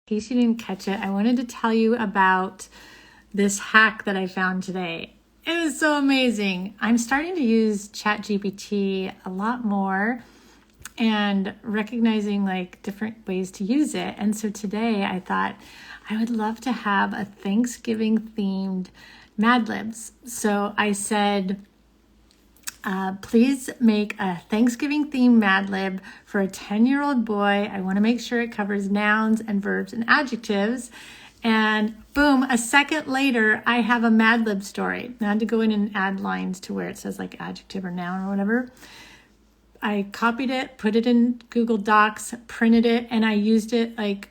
In case you didn't catch it, I wanted to tell you about this hack that I found today. It was so amazing. I'm starting to use ChatGPT a lot more and recognizing like different ways to use it. And so today I thought I would love to have a Thanksgiving themed Mad Libs. So I said, please make a Thanksgiving themed Mad Lib for a 10-year-old boy. I want to make sure it covers nouns and verbs and adjectives. And boom, a second later, I have a Mad Lib story. I had to go in and add lines to where it says like adjective or noun or whatever. I copied it, put it in Google Docs, printed it, and I used it like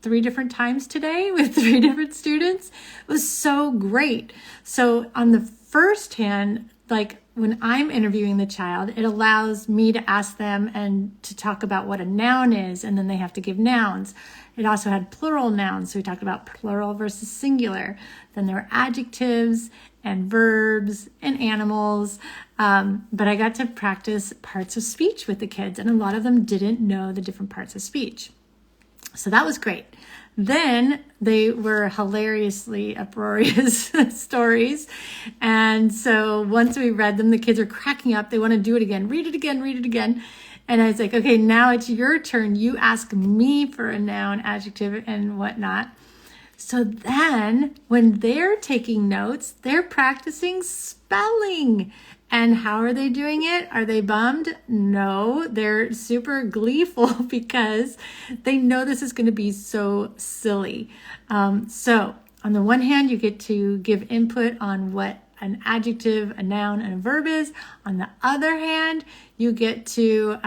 3 different times today with 3 different students. It was so great. So on the first hand, like when I'm interviewing the child, it allows me to ask them and to talk about what a noun is, and then they have to give nouns. It also had plural nouns, so we talked about plural versus singular. Then there were adjectives and verbs and animals, but I got to practice parts of speech with the kids, and a lot of them didn't know the different parts of speech. So that was great. Then they were hilariously uproarious stories. And so once we read them, the kids are cracking up. They want to do it again. Read it again, read it again. And I was like, okay, now it's your turn. You ask me for a noun, adjective, and whatnot. So then when they're taking notes, they're practicing spelling. And how are they doing it? Are they bummed? No, they're super gleeful because they know this is going to be so silly. So on the one hand, you get to give input on what an adjective, a noun, and a verb is. On the other hand, you get to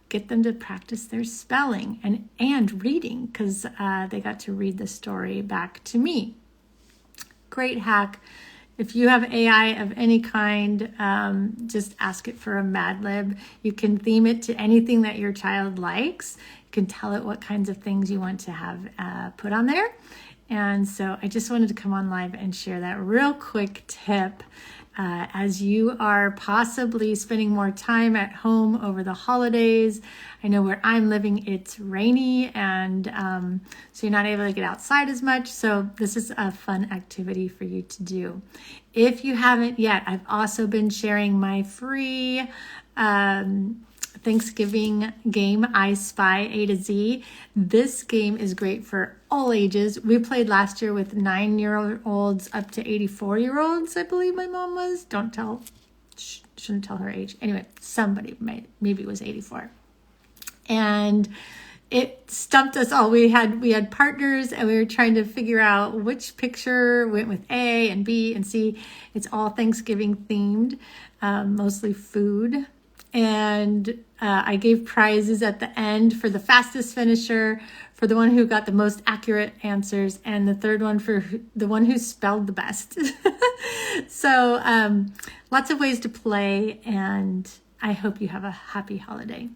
get them to practice their spelling and reading because they got to read the story back to me. Great hack. If you have AI of any kind, just ask it for a Mad Lib. You can theme it to anything that your child likes. You can tell it what kinds of things you want to have put on there. And so I just wanted to come on live and share that real quick tip. As you are possibly spending more time at home over the holidays. I know where I'm living, it's rainy, and so you're not able to get outside as much. So this is a fun activity for you to do. If you haven't yet, I've also been sharing my free Thanksgiving game, I Spy A to Z. This game is great for all ages. We played last year with 9-year-olds up to 84-year-olds, I believe my mom was. Shouldn't tell her age. Anyway, maybe it was 84. And it stumped us all. We had partners and we were trying to figure out which picture went with A and B and C. It's all Thanksgiving themed, mostly food. And I gave prizes at the end for the fastest finisher, for the one who got the most accurate answers, and the third one for the one who spelled the best. So lots of ways to play, and I hope you have a happy holiday.